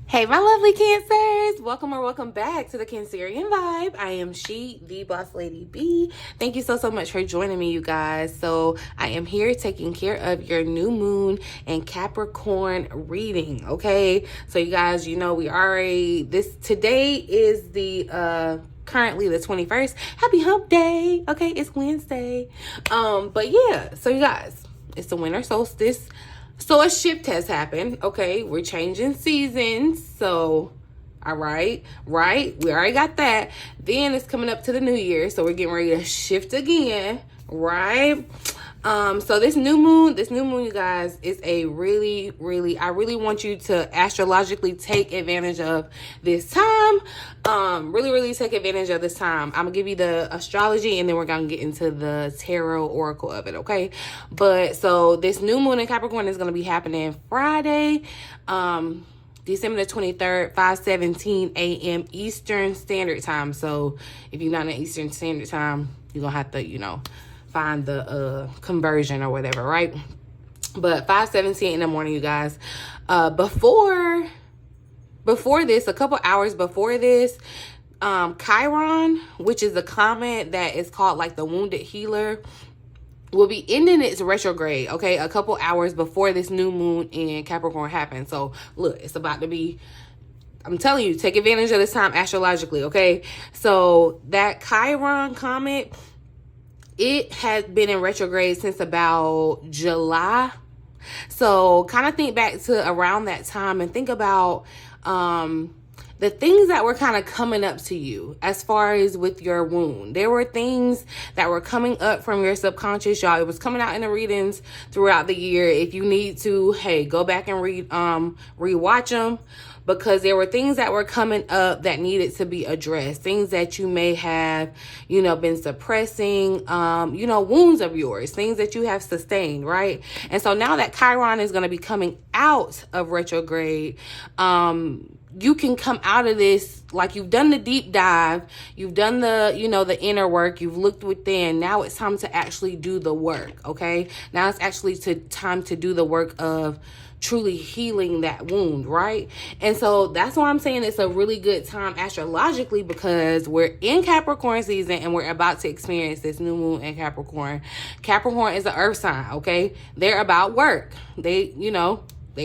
Hey, my lovely Cancers! Welcome back to the Cancerian Vibe. I am the Boss Lady B. Thank you so much for joining me, you guys. So I am here taking care of your new moon and Capricorn reading, okay? So you guys, you know, today is the, currently the 21st. Happy hump day. Okay, it's Wednesday. But yeah, so you guys, it's the winter solstice. So a shift has happened. Okay, we're changing seasons. So, all right, we already got that. Then it's coming up to the new year, so we're getting ready to shift again, right? So this new moon, you guys, is a really I really want you to astrologically take advantage of this time. Really take advantage of this time. I'm gonna give you the astrology and then we're gonna get into the tarot oracle of it, okay? But so this new moon in Capricorn is gonna be happening Friday, December the 23rd, 5:17 a.m. Eastern Standard Time. So if you're not in Eastern Standard Time, you're gonna have to, find the conversion or whatever, right? But 5:17 in the morning, you guys. Before this, a couple hours before this, Chiron, which is a comet that is called like the Wounded Healer, will be ending its retrograde, okay? A couple hours before this new moon in Capricorn happens. So look, it's about to be, I'm telling you, take advantage of this time astrologically, okay? So that Chiron comet, it has been in retrograde since about July. So kind of think back to around that time and think about the things that were kind of coming up to you as far as with your wound. There were things that were coming up from your subconscious, y'all. It was coming out in the readings throughout the year. If you need to, hey, go back and rewatch them, because there were things that were coming up that needed to be addressed. Things that you may have, been suppressing, wounds of yours, things that you have sustained, right? And so now that Chiron is going to be coming out of retrograde, you can come out of this like you've done the deep dive, you've done the, the inner work, you've looked within. Now it's time to actually do the work, okay? Now it's actually time to do the work of truly healing that wound, right? And so that's why I'm saying it's a really good time astrologically, because we're in Capricorn season and we're about to experience this new moon in Capricorn. Capricorn is an earth sign, okay? They're about work. They're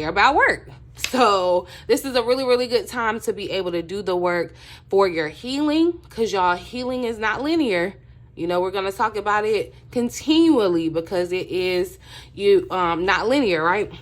about work. So this is a really good time to be able to do the work for your healing, because y'all, healing is not linear. We're going to talk about it continually because it is not linear, right?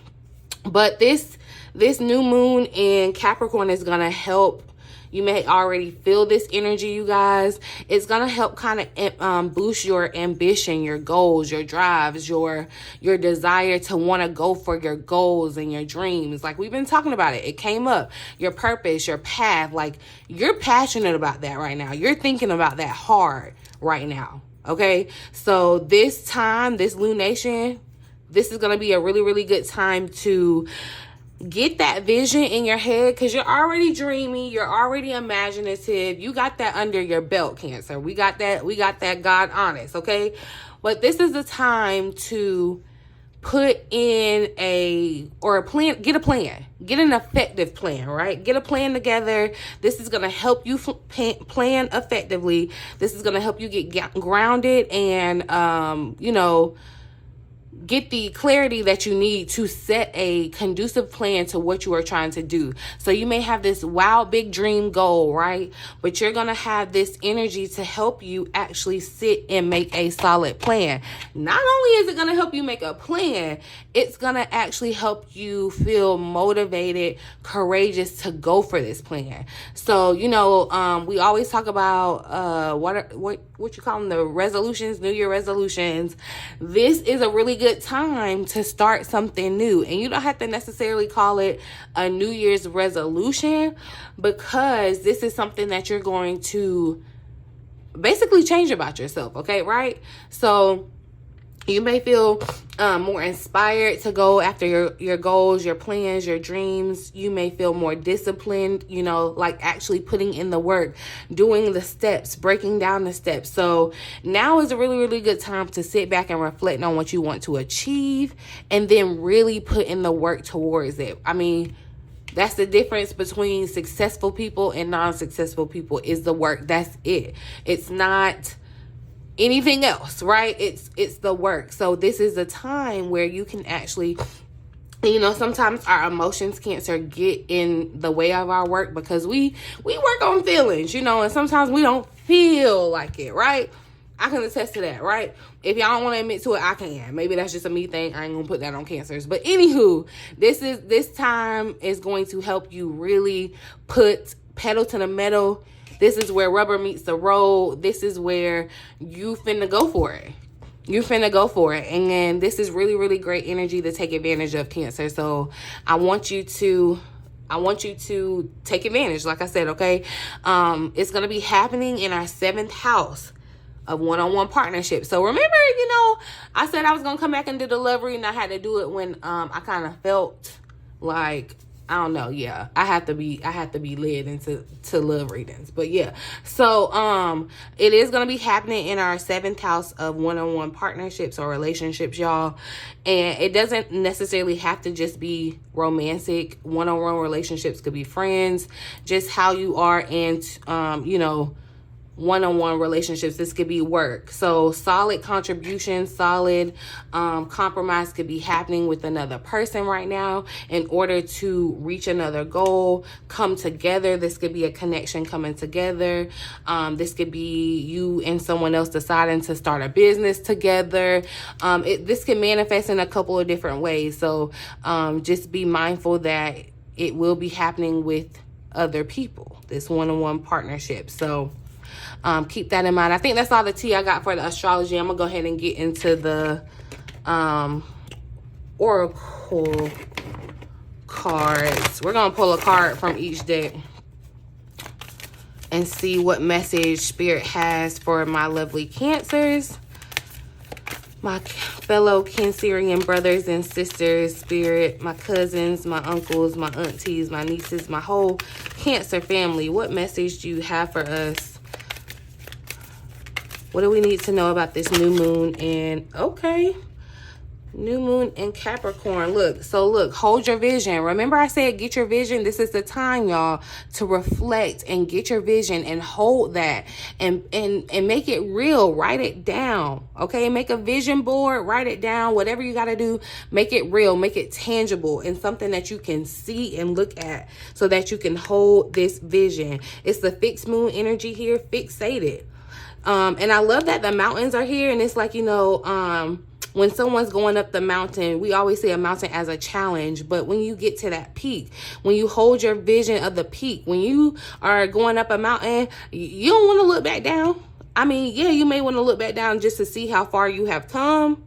But this new moon in Capricorn is going to help. You may already feel this energy, you guys. It's going to help kind of boost your ambition, your goals, your drives, your desire to want to go for your goals and your dreams. Like we've been talking about it. It came up. Your purpose, your path. Like you're passionate about that right now. You're thinking about that hard right now. Okay? So this time, this lunation, this is going to be a really good time to get that vision in your head, because you're already dreamy, you're already imaginative. You got that under your belt, Cancer. We got that God honest, okay? But this is the time to put in get a plan. Get an effective plan, right? Get a plan together. This is going to help you plan effectively. This is going to help you get grounded and, get the clarity that you need to set a conducive plan to what you are trying to do. So you may have this wild big dream goal, right? But you're going to have this energy to help you actually sit and make a solid plan. Not only is it going to help you make a plan, it's going to actually help you feel motivated, courageous to go for this plan. So, we always talk about what you call them, the resolutions, New Year resolutions. This is a really good time to start something new, and you don't have to necessarily call it a New Year's resolution, because this is something that you're going to basically change about yourself, okay, right? So you may feel more inspired to go after your goals, your plans, your dreams. You may feel more disciplined, like actually putting in the work, doing the steps, breaking down the steps. So now is a really good time to sit back and reflect on what you want to achieve, and then really put in the work towards it. I mean, That's the difference between successful people and non-successful people, is the work. That's it. It's not anything else, right? It's the work. So this is a time where you can actually, you know, sometimes our emotions, Cancer, get in the way of our work because we work on feelings, you know, and sometimes we don't feel like it, right? I can attest to that, right? If y'all don't want to admit to it, I can. Maybe that's just a me thing. I ain't gonna put that on Cancers. But anywho, this time is going to help you really put pedal to the metal. This is where rubber meets the road. This is where you finna go for it. You finna go for it. And then this is really, really great energy to take advantage of, Cancer. So I want you to take advantage, like I said, okay? It's gonna be happening in our 7th house of one-on-one partnership. So remember, you know, I said I was gonna come back and do the love reading. I had to do it when I kind of felt like, I don't know, yeah, I have to be led into love readings. But yeah, so it is gonna be happening in our 7th house of one-on-one partnerships or relationships, y'all. And it doesn't necessarily have to just be romantic. One-on-one relationships could be friends, just how you are, and you know, one-on-one relationships. This could be work. So solid contribution, solid compromise could be happening with another person right now in order to reach another goal, come together. This could be a connection coming together. This could be you and someone else deciding to start a business together. This can manifest in a couple of different ways. So just be mindful that it will be happening with other people, this one-on-one partnership. So keep that in mind. I think that's all the tea I got for the astrology. I'm gonna go ahead and get into the oracle cards. We're gonna pull a card from each deck and see what message Spirit has for my lovely Cancers, my fellow Cancerian brothers and sisters, Spirit, my cousins, my uncles, my aunties, my nieces, my whole Cancer family. What message do you have for us? What do we need to know about this new moon? And okay, new moon in Capricorn. Look, hold your vision. Remember I said get your vision. This is the time, y'all, to reflect and get your vision and hold that and make it real. Write it down, okay? Make a vision board, write it down. Whatever you got to do, make it real, make it tangible and something that you can see and look at so that you can hold this vision. It's the fixed moon energy here, fixated. And I love that the mountains are here, and it's like, you know, when someone's going up the mountain, we always say a mountain as a challenge, but when you get to that peak, when you hold your vision of the peak, when you are going up a mountain, you don't want to look back down. I mean, yeah, you may want to look back down just to see how far you have come,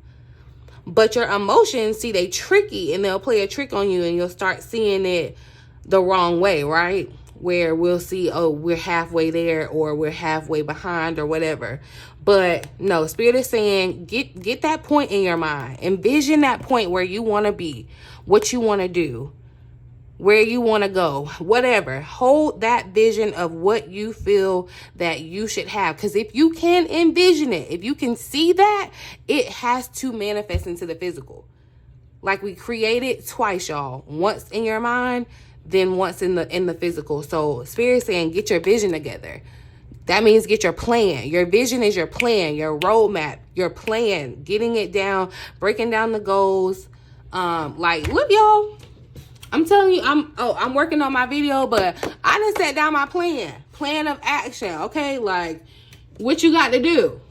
but your emotions, see, they tricky, and they'll play a trick on you, and you'll start seeing it the wrong way, right? Where we'll see, oh, we're halfway there, or we're halfway behind, or whatever. But no, Spirit is saying get that point in your mind. Envision that point where you want to be, what you want to do, where you want to go, whatever. Hold that vision of what you feel that you should have. Because if you can envision it, if you can see that, it has to manifest into the physical. Like we created twice, y'all. Once in your mind, then once in the physical. So Spirit saying get your vision together. That means get your plan. Your vision is your plan, your roadmap, your plan, getting it down, breaking down the goals. Like, look, y'all, I'm telling you, I'm working on my video, but I done set down my plan of action. Okay, like what you got to do.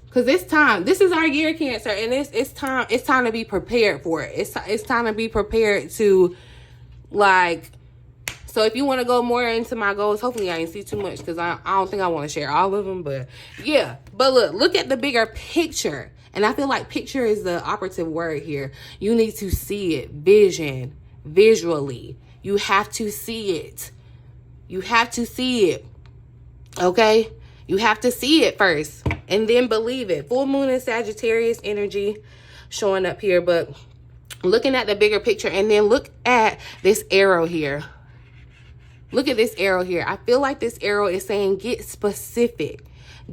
Because it's time. This is our year, Cancer, and it's time to be prepared for it. It's time to be prepared to, like, so if you want to go more into my goals, hopefully I didn't see too much because I don't think I want to share all of them. But yeah, but look at the bigger picture. And I feel like picture is the operative word here. You need to see it, vision, visually. You have to see it. You have to see it. Okay? You have to see it first and then believe it. Full moon in Sagittarius energy showing up here, but looking at the bigger picture, and then look at this arrow here. Look at this arrow here. I feel like this arrow is saying get specific,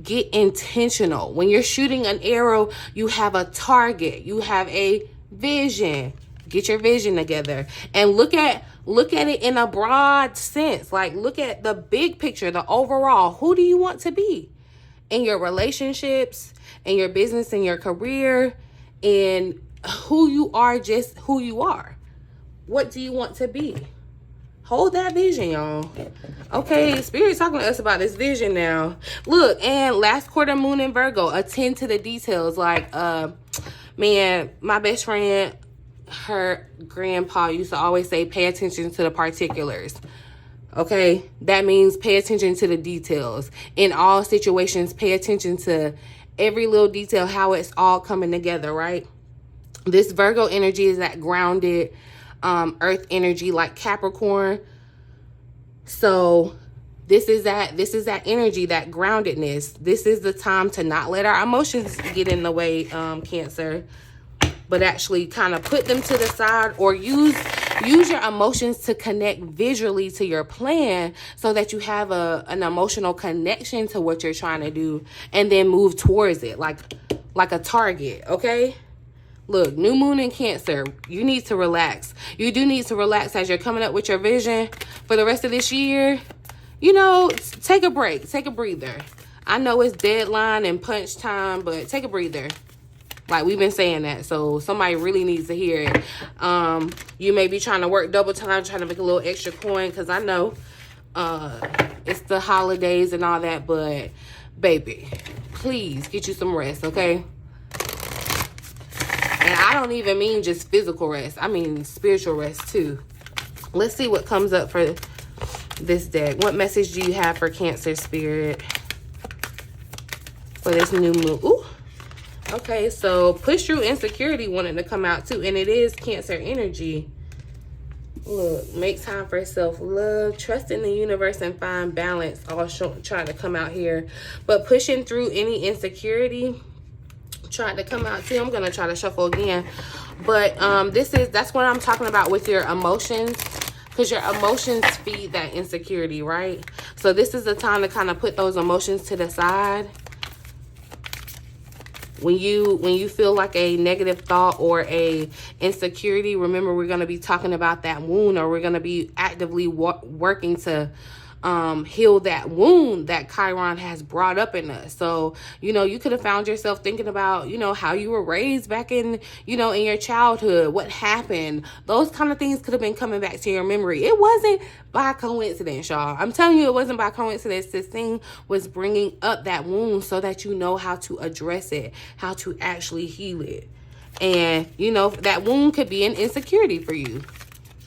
get intentional. When you're shooting an arrow, you have a target, you have a vision. Get your vision together and look at it in a broad sense. Like, look at the big picture, the overall. Who do you want to be in your relationships, in your business, in your career, in who you are, just who you are? What do you want to be? Hold that vision, y'all. Okay, Spirit's talking to us about this vision now. Look, and last quarter moon in Virgo, attend to the details. Like, man, my best friend, her grandpa used to always say, pay attention to the particulars. Okay, that means pay attention to the details. In all situations, pay attention to every little detail, how it's all coming together, right? This Virgo energy is that grounded earth energy, like Capricorn. So this is that energy, that groundedness. This is the time to not let our emotions get in the way, Cancer, but actually kind of put them to the side, or use your emotions to connect visually to your plan, so that you have an emotional connection to what you're trying to do, and then move towards it like a target. Okay, look, new moon in Cancer, you need to relax. You do need to relax as you're coming up with your vision for the rest of this year. You know, take a break, take a breather. I know it's deadline and punch time, but take a breather. Like, we've been saying that, so somebody really needs to hear it. You may be trying to work double time, trying to make a little extra coin, because I know it's the holidays and all that, but baby, please get you some rest, okay? And I don't even mean just physical rest. I mean spiritual rest too. Let's see what comes up for this deck. What message do you have for Cancer Spirit for this new moon? Ooh. Okay, so push through insecurity wanted to come out too. And it is Cancer energy. Look, make time for self-love. Trust in the universe and find balance. All trying to come out here. But pushing through any insecurity tried to come out too. I'm going to try to shuffle again. But that's what I'm talking about with your emotions. Because your emotions feed that insecurity, right? So this is the time to kind of put those emotions to the side. When you feel like a negative thought or a insecurity, remember, we're going to be talking about that wound, or we're going to be actively working to heal that wound that Chiron has brought up in us. So, you know, you could have found yourself thinking about, you know, how you were raised back in, you know, in your childhood, what happened. Those kind of things could have been coming back to your memory. It wasn't by coincidence, y'all. I'm telling you, it wasn't by coincidence. This thing was bringing up that wound so that you know how to address it, how to actually heal it. And, you know, that wound could be an insecurity for you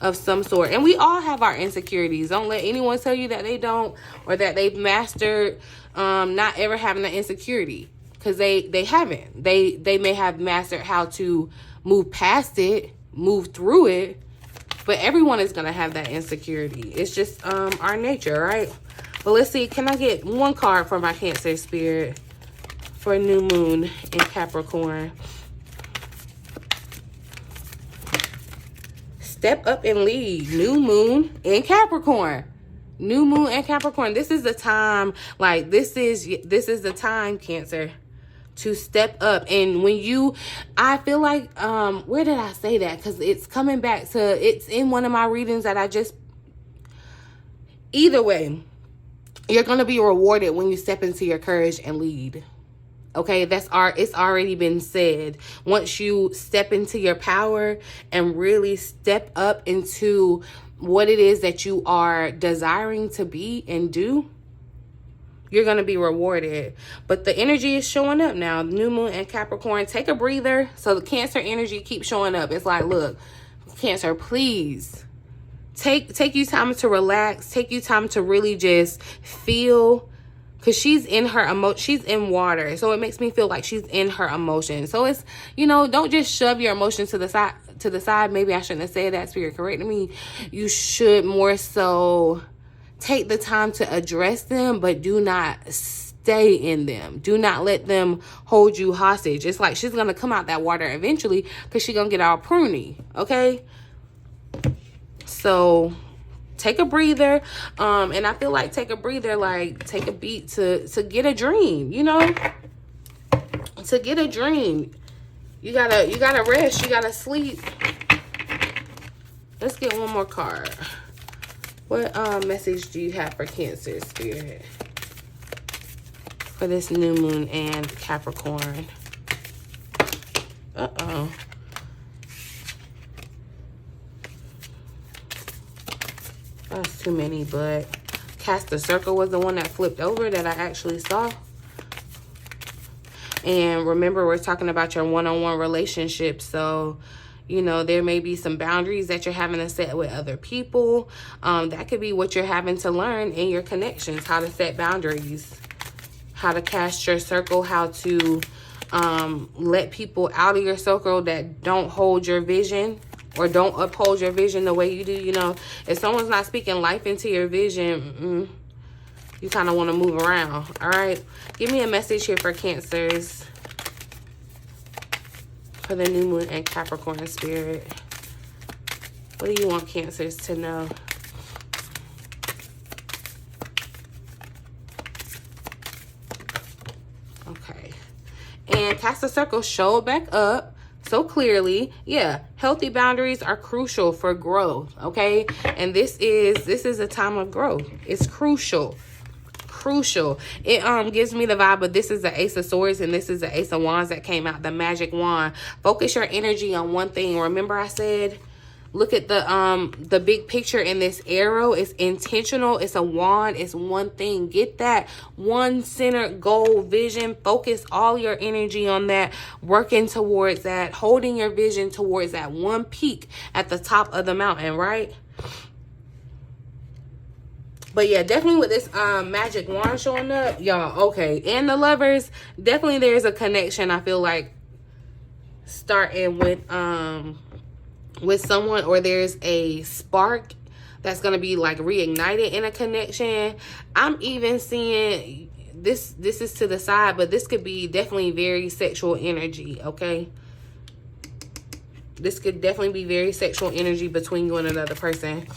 of some sort. And we all have our insecurities. Don't let anyone tell you that they don't, or that they've mastered not ever having an insecurity, because they haven't. They may have mastered how to move past it, move through it, but everyone is going to have that insecurity. It's just our nature, right? But let's see, can I get one card for my Cancer Spirit for new moon in Capricorn? Step up and lead. New moon in Capricorn. New moon in Capricorn. This is the time, like, this is the time, Cancer, to step up. And when I feel like, where did I say that? Because it's coming back to, it's in one of my readings that I just, either way, you're going to be rewarded when you step into your courage and lead. Okay, it's already been said. Once you step into your power and really step up into what it is that you are desiring to be and do, you're going to be rewarded. But the energy is showing up now. New moon and Capricorn. Take a breather. So the Cancer energy keeps showing up. It's like, look, Cancer, please take you time to relax. Take you time to really just feel. Because she's in her she's in water. So it makes me feel like she's in her emotions. So it's, you know, don't just shove your emotions to the side. Maybe I shouldn't have said that, Spirit corrected me. You should more so take the time to address them, but do not stay in them. Do not let them hold you hostage. It's like she's going to come out that water eventually, because she's going to get all pruny. Okay? So take a breather. And I feel like take a breather, like take a beat to get a dream, you know, to get a dream. You gotta rest, you gotta sleep. Let's get one more card. What message do you have for Cancer Spirit for this new moon and Capricorn? Uh-oh. That's too many, but Cast the Circle was the one that flipped over that I actually saw. And remember, we're talking about your one-on-one relationship. So, you know, there may be some boundaries that you're having to set with other people. That could be what you're having to learn in your connections, how to set boundaries, how to cast your circle, how to let people out of your circle that don't hold your vision or don't uphold your vision the way you do. You know, if someone's not speaking life into your vision, you kind of want to move around. All right. Give me a message here for Cancers for the new moon and Capricorn Spirit. What do you want Cancers to know? Okay. And Cast the Circle showed back up so clearly. Yeah, healthy boundaries are crucial for growth, okay? And this is a time of growth. It's crucial. It gives me the vibe, but this is the Ace of Swords and this is the Ace of Wands that came out, the magic wand. Focus your energy on one thing. Remember I said, look at the big picture in this arrow. It's intentional. It's a wand. It's one thing. Get that one centered goal, vision. Focus all your energy on that, working towards that, holding your vision towards that one peak at the top of the mountain, right? But yeah, definitely with this magic wand showing up, y'all, okay. And the Lovers, definitely there's a connection, I feel like, starting with someone, or there's a spark that's going to be like reignited in a connection. I'm even seeing this is to the side, but this could be definitely very sexual energy, okay? This could definitely be very sexual energy between you and another person.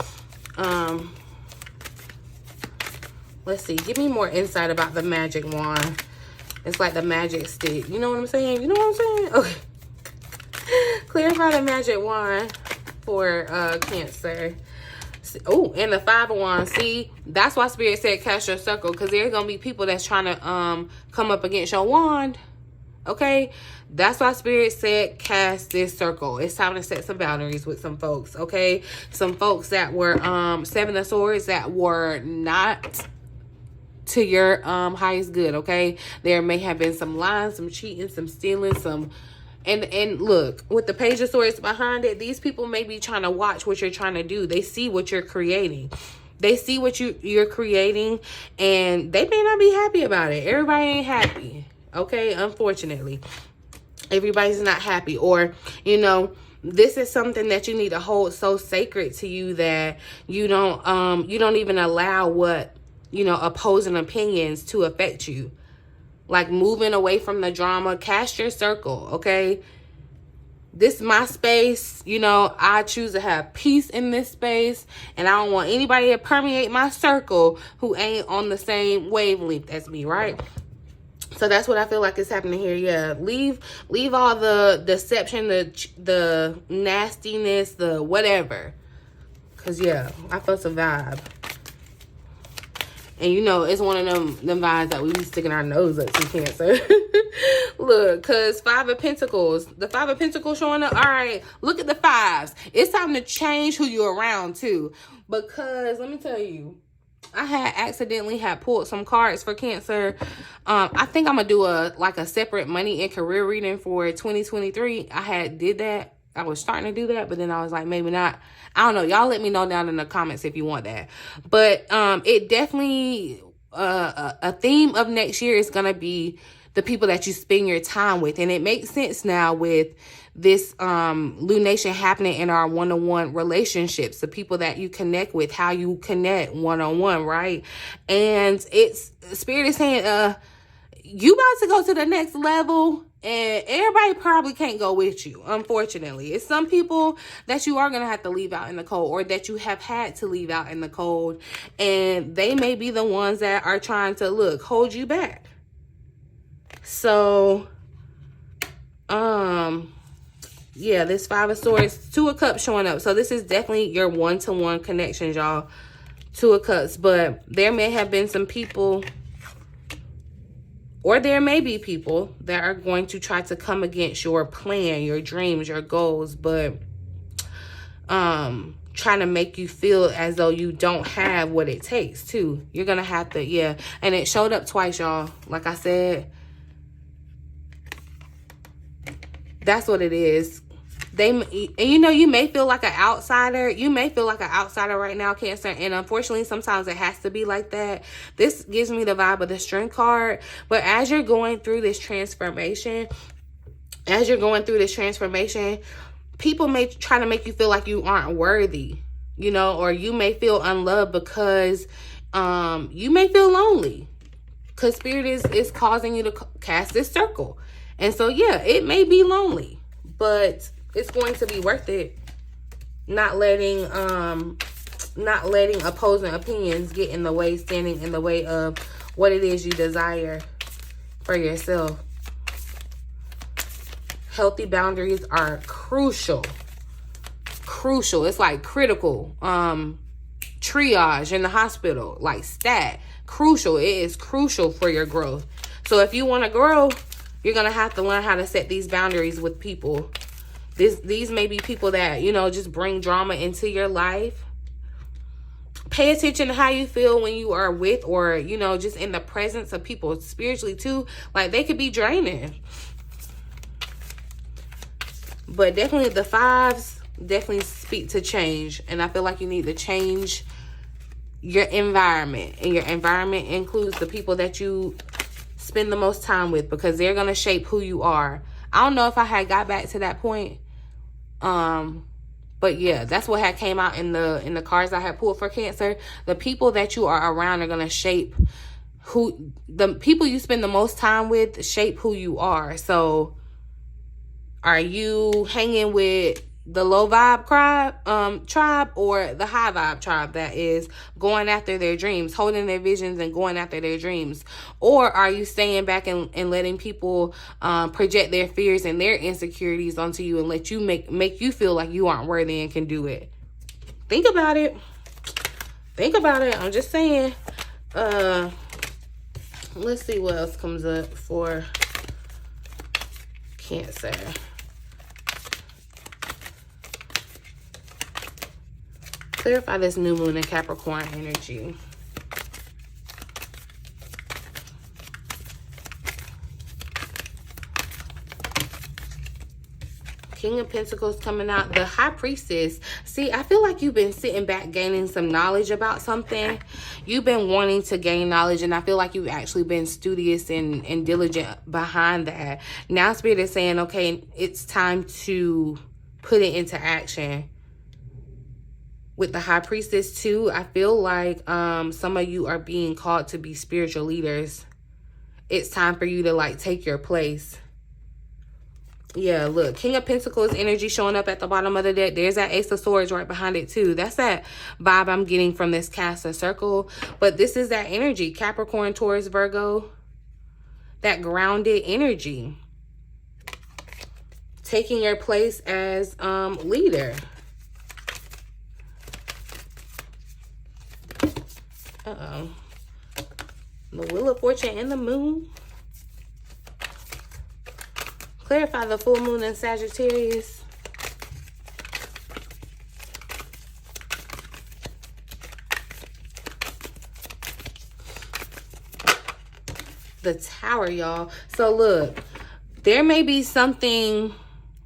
Let's see. Give me more insight about the magic wand. It's like the magic stick. You know what I'm saying? You know what I'm saying? Okay. Clarify the magic wand for Cancer. Oh, and the Five of Wands. See, that's why Spirit said cast your circle, because there's going to be people that's trying to come up against your wand. Okay? That's why Spirit said cast this circle. It's time to set some boundaries with some folks, okay? Some folks that were Seven of Swords that were not to your highest good, okay? There may have been some lying, some cheating, some stealing, some... And look, with the Page of Swords behind it, these people may be trying to watch what you're trying to do. They see what you're creating. They see what you're creating, and they may not be happy about it. Everybody ain't happy, okay? Unfortunately. Everybody's not happy. Or, you know, this is something that you need to hold so sacred to you that you don't even allow what, you know, opposing opinions to affect you. Like moving away from the drama. Cast your circle, okay? This is my space. You know, I choose to have peace in this space. And I don't want anybody to permeate my circle who ain't on the same wavelength as me, right? So that's what I feel like is happening here. Yeah, leave all the deception, the nastiness, the whatever. Because, yeah, I felt a vibe. And, you know, it's one of them vibes that we be sticking our nose up to, Cancer. Look, because Five of Pentacles. The Five of Pentacles showing up. All right, look at the fives. It's time to change who you're around, too. Because, let me tell you, I had accidentally pulled some cards for Cancer. I think I'm going to do a separate money and career reading for 2023. I did that. I was starting to do that, but then I was like, maybe not. I don't know. Y'all let me know down in the comments if you want that. But it definitely, a theme of next year is going to be the people that you spend your time with. And it makes sense now with this lunation happening in our one-on-one relationships, the people that you connect with, how you connect one-on-one, right? And Spirit is saying, you about to go to the next level, and everybody probably can't go with you, unfortunately. It's some people that you are going to have to leave out in the cold, or that you have had to leave out in the cold, and they may be the ones that are trying to, hold you back. So, Yeah, this Five of Swords, Two of Cups showing up. So this is definitely your one-to-one connections, y'all. Two of Cups. But there may have been some people, or there may be people that are going to try to come against your plan, your dreams, your goals, but trying to make you feel as though you don't have what it takes too. You're gonna have to, yeah. And it showed up twice, y'all. Like I said, that's what it is. And you know, you may feel like an outsider. You may feel like an outsider right now, Cancer. And unfortunately, sometimes it has to be like that. This gives me the vibe of the Strength card. But as you're going through this transformation, people may try to make you feel like you aren't worthy, you know, or you may feel unloved because you may feel lonely because Spirit is causing you to cast this circle. And so, yeah, it may be lonely, but it's going to be worth it. Not letting opposing opinions get in the way, standing in the way of what it is you desire for yourself. Healthy boundaries are crucial. Crucial. It's like critical. Triage in the hospital. Like stat. Crucial. It is crucial for your growth. So if you want to grow, you're going to have to learn how to set these boundaries with people. These may be people that, you know, just bring drama into your life. Pay attention to how you feel when you are with, or, you know, just in the presence of people spiritually too. Like, they could be draining. But definitely the fives definitely speak to change. And I feel like you need to change your environment. And your environment includes the people that you spend the most time with, because they're going to shape who you are. I don't know if I had got back to that point. But yeah, that's what had came out in the cards I had pulled for Cancer. The people that you are around are going to shape who, the people you spend the most time with shape who you are. So are you hanging with the low vibe tribe or the high vibe tribe that is going after their dreams, holding their visions and going after their dreams? Or are you staying back and letting people project their fears and their insecurities onto you and let you make you feel like you aren't worthy and can do it? Think about it. Think about it. I'm just saying. Let's see what else comes up for Cancer. Clarify this new moon in Capricorn energy. King of Pentacles coming out. The High Priestess. See, I feel like you've been sitting back gaining some knowledge about something. You've been wanting to gain knowledge, and I feel like you've actually been studious and diligent behind that. Now Spirit is saying, okay, it's time to put it into action. With the High Priestess too, I feel like some of you are being called to be spiritual leaders. It's time for you to like take your place. Yeah, look, King of Pentacles energy showing up at the bottom of the deck. There's that Ace of Swords right behind it too. That's that vibe I'm getting from this Cancer circle. But this is that energy, Capricorn, Taurus, Virgo. That grounded energy. Taking your place as leader. Uh-oh. The Wheel of Fortune and the Moon. Clarify the full moon in Sagittarius. The Tower, y'all. So look, there may be something,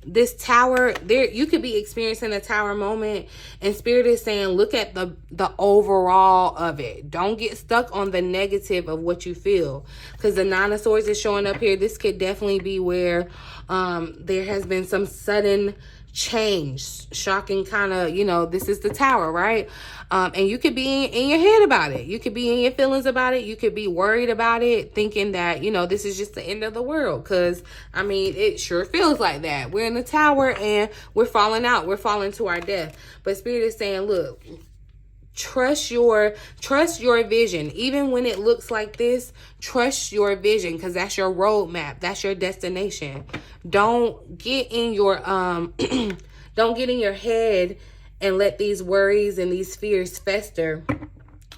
this Tower, there you could be experiencing a Tower moment, and Spirit is saying look at the overall of it. Don't get stuck on the negative of what you feel, because the Nine of Swords is showing up here. This could definitely be where there has been some sudden change, shocking kind of, you know, this is the Tower, right? And you could be in your head about it. You could be in your feelings about it. You could be worried about it, thinking that, you know, this is just the end of the world. Because, I mean, it sure feels like that. We're in the Tower and we're falling out. We're falling to our death. But Spirit is saying, look, Trust your vision. Even when it looks like this, trust your vision, because that's your roadmap. That's your destination. Don't get in your don't get in your head and let these worries and these fears fester.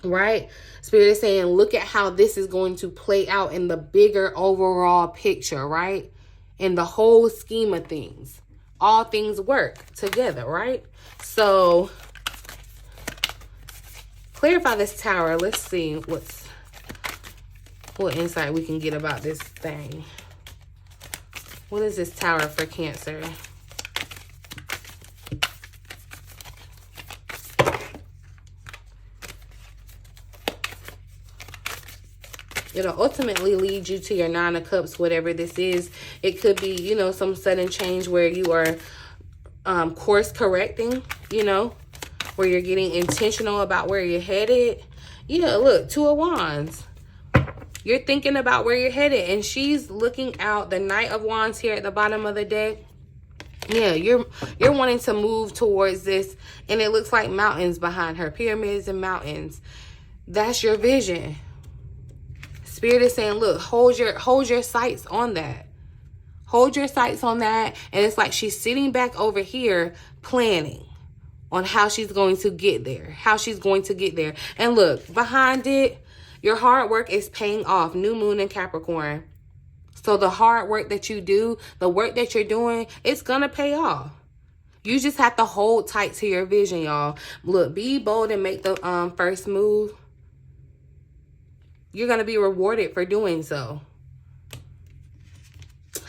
Right? Spirit is saying, look at how this is going to play out in the bigger overall picture, right? In the whole scheme of things. All things work together, right? So clarify this Tower. Let's see what insight we can get about this thing. What is this Tower for Cancer? It'll ultimately lead you to your Nine of Cups, whatever this is. It could be, you know, some sudden change where you are course correcting, you know, where you're getting intentional about where you're headed. Yeah, look, Two of Wands. You're thinking about where you're headed, and she's looking out. The Knight of Wands here at the bottom of the deck. Yeah, you're wanting to move towards this, and it looks like mountains behind her, pyramids and mountains. That's your vision. Spirit is saying, look, hold your sights on that. Hold your sights on that. And it's like she's sitting back over here planning on how she's going to get there. How she's going to get there. And look, behind it, your hard work is paying off. New moon in Capricorn. So the hard work that you do, the work that you're doing, it's going to pay off. You just have to hold tight to your vision, y'all. Look, be bold and make the first move. You're going to be rewarded for doing so.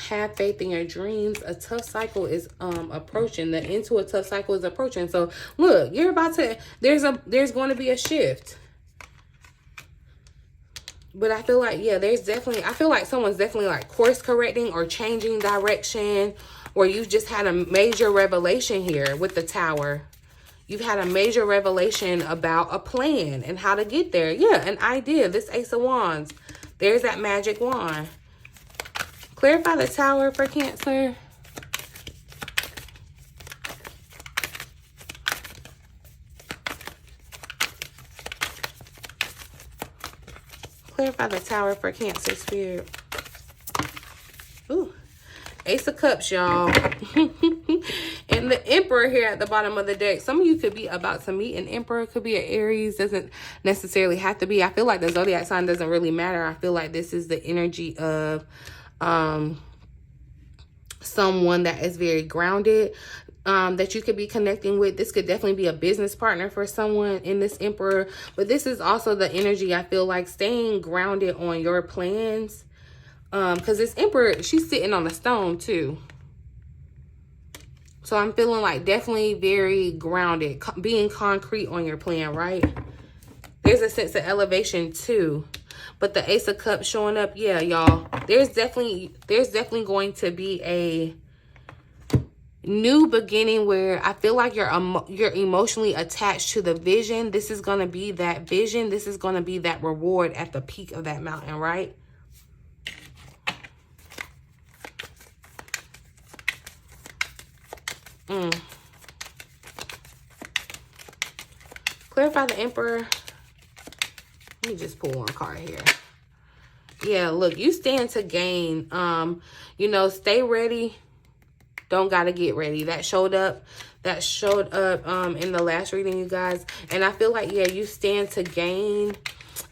Have faith in your dreams. A tough cycle is approaching. The end to a tough cycle is approaching. So look, you're about to, there's going to be a shift. But I feel like, yeah, I feel like someone's definitely like course correcting or changing direction, or you've just had a major revelation here with the Tower. You've had a major revelation about a plan and how to get there. Yeah, an idea. This Ace of Wands. There's that magic wand. Clarify the Tower for Cancer. Clarify the Tower for Cancer, Spirit. Ooh. Ace of Cups, y'all. And the Emperor here at the bottom of the deck. Some of you could be about to meet an Emperor. It could be an Aries. Doesn't necessarily have to be. I feel like the zodiac sign doesn't really matter. I feel like this is the energy of someone that is very grounded, that you could be connecting with. This could definitely be a business partner for someone in this Emperor. But this is also the energy, I feel like, staying grounded on your plans. Because this Emperor, she's sitting on a stone too. So I'm feeling like definitely very grounded, being concrete on your plan, right? There's a sense of elevation too. But the Ace of Cups showing up, yeah, y'all. There's definitely going to be a new beginning where I feel like you're emotionally attached to the vision. This is going to be that vision. This is going to be that reward at the peak of that mountain, right? Clarify the Emperor. Let me just pull one card here. Yeah, look, you stand to gain. You know, stay ready. Don't gotta get ready. That showed up in the last reading, you guys. And I feel like, yeah, you stand to gain.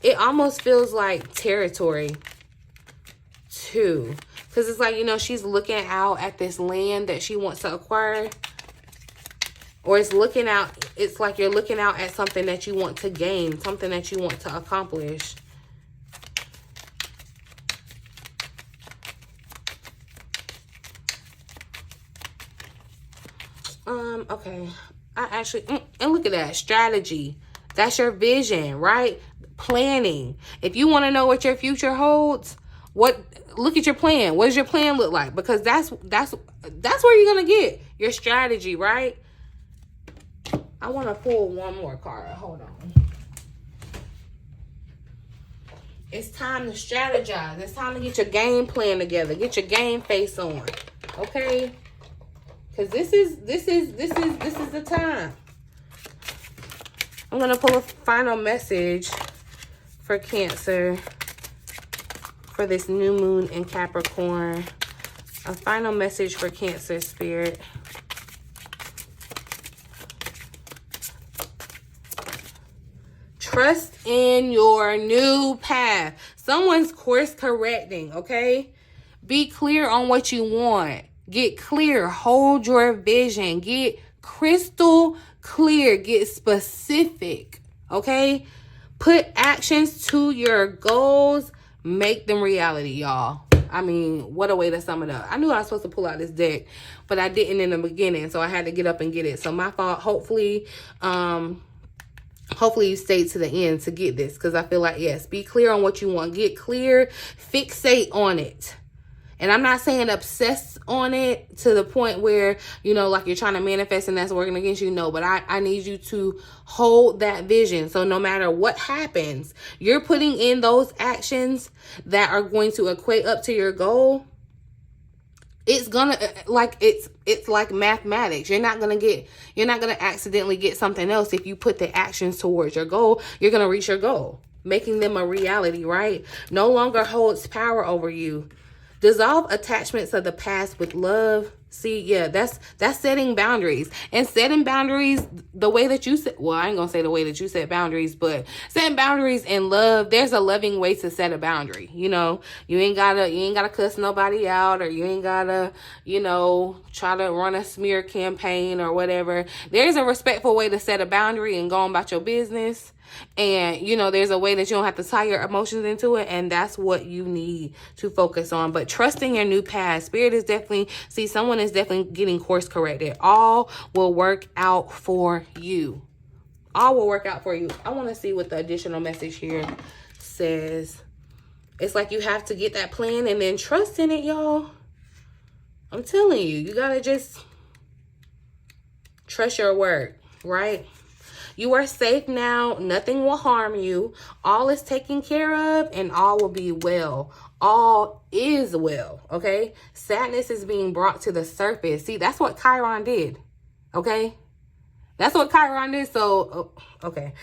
It almost feels like territory too. Because it's like, you know, she's looking out at this land that she wants to acquire. Or it's like you're looking out at something that you want to gain, something that you want to accomplish. Okay. And look at that, strategy. That's your vision, right? Planning. If you want to know what your future holds, look at your plan. What does your plan look like? Because that's where you're going to get your strategy, right? I want to pull one more card. Hold on. It's time to strategize. It's time to get your game plan together. Get your game face on. Okay? Because this is the time. I'm going to pull a final message for Cancer for this new moon in Capricorn. A final message for Cancer spirit. Trust in your new path. Someone's course correcting, okay? Be clear on what you want. Get clear. Hold your vision. Get crystal clear. Get specific, okay? Put actions to your goals. Make them reality, y'all. I mean, what a way to sum it up. I knew I was supposed to pull out this deck, but I didn't in the beginning, so I had to get up and get it. So my fault. Hopefully you stayed to the end to get this, because I feel like, yes, be clear on what you want. Get clear. Fixate on it. And I'm not saying obsess on it to the point where, you know, like you're trying to manifest and that's working against you. No, but I need you to hold that vision. So no matter what happens, you're putting in those actions that are going to equate up to your goal. It's gonna, like, it's like mathematics. You're not gonna accidentally get something else. If you put the actions towards your goal, you're gonna reach your goal, making them a reality, right? No longer holds power over you. Dissolve attachments of the past with love. See, yeah, that's setting boundaries. And setting boundaries the way that you set, well, I ain't gonna say the way that you set boundaries, but setting boundaries in love, there's a loving way to set a boundary. You know, you ain't gotta cuss nobody out, or you ain't gotta, you know, try to run a smear campaign or whatever. There's a respectful way to set a boundary and go on about your business. And, you know, there's a way that you don't have to tie your emotions into it. And that's what you need to focus on. But trusting your new path. Spirit is definitely, see, someone is definitely getting course corrected. All will work out for you. All will work out for you. I want to see what the additional message here says. It's like you have to get that plan and then trust in it, y'all. I'm telling you, you got to just trust your work, right? You are safe now. Nothing will harm you. All is taken care of and all will be well. All is well, okay? Sadness is being brought to the surface. See, that's what Chiron did, okay? That's what Chiron did. So, okay.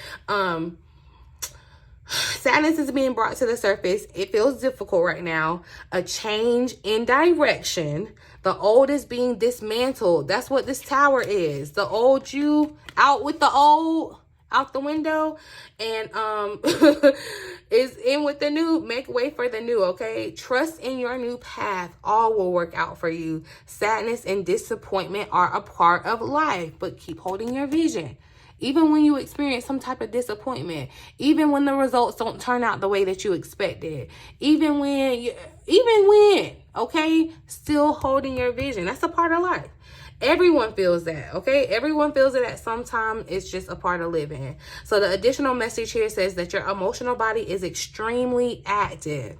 Sadness is being brought to the surface. It feels difficult right now. A change in direction. The old is being dismantled. That's what this tower is. The old you, out with the old, out the window, and is in with the new. Make way for the new, okay? Trust in your new path. All will work out for you. Sadness and disappointment are a part of life, but keep holding your vision. Even when you experience some type of disappointment, even when the results don't turn out the way that you expected, even when, okay, still holding your vision. That's a part of life. Everyone feels that, okay? Everyone feels it at some time. It's just a part of living. So the additional message here says that your emotional body is extremely active.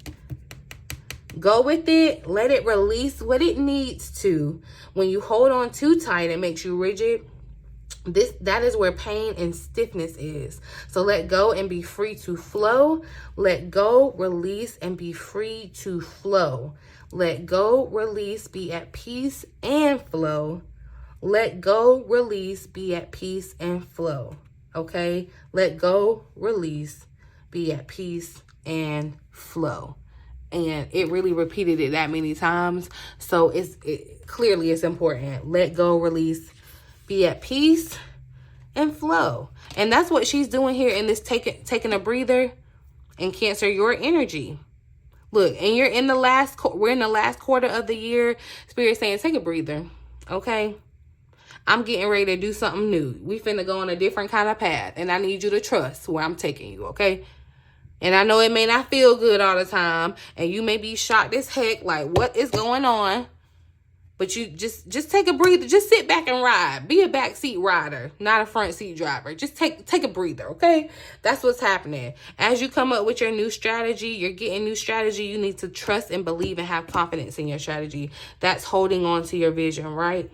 Go with it. Let it release what it needs to. When you hold on too tight, it makes you rigid. That is where pain and stiffness is. So let go and be free to flow. Let go, release, and be free to flow. Let go, release, be at peace and flow. Let go, release, be at peace and flow. Okay? Let go, release, be at peace and flow. And it really repeated it that many times. So clearly it's important. Let go, release, be at peace and flow. And that's what she's doing here in this taking a breather. And Cancer, your energy. Look, and we're in the last quarter of the year. Spirit saying, take a breather. Okay? I'm getting ready to do something new. We finna go on a different kind of path. And I need you to trust where I'm taking you, okay? And I know it may not feel good all the time. And you may be shocked as heck, like, what is going on? But you just take a breather. Just sit back and ride. Be a backseat rider, not a front seat driver. Just take a breather, okay? That's what's happening. As you come up with your new strategy, you're getting new strategy. You need to trust and believe and have confidence in your strategy. That's holding on to your vision, right?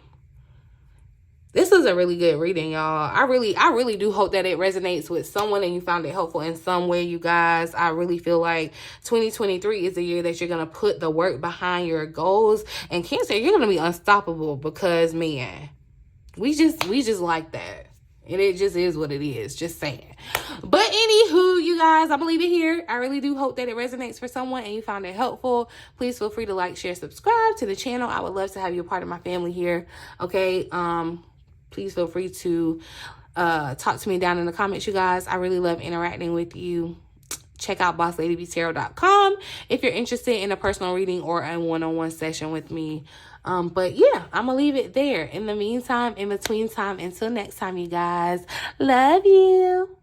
This is a really good reading, y'all. I really do hope that it resonates with someone and you found it helpful in some way, you guys. I really feel like 2023 is the year that you're going to put the work behind your goals. And Cancer, you're going to be unstoppable because, man, we just like that. And it just is what it is. Just saying. But anywho, you guys, I'm going to leave it here. I really do hope that it resonates for someone and you found it helpful. Please feel free to like, share, subscribe to the channel. I would love to have you a part of my family here. Okay. Please feel free to talk to me down in the comments, you guys. I really love interacting with you. Check out BossLadyBtarot.com if you're interested in a personal reading or a one-on-one session with me. But yeah, I'm going to leave it there. In the meantime, in between time, until next time, you guys, love you.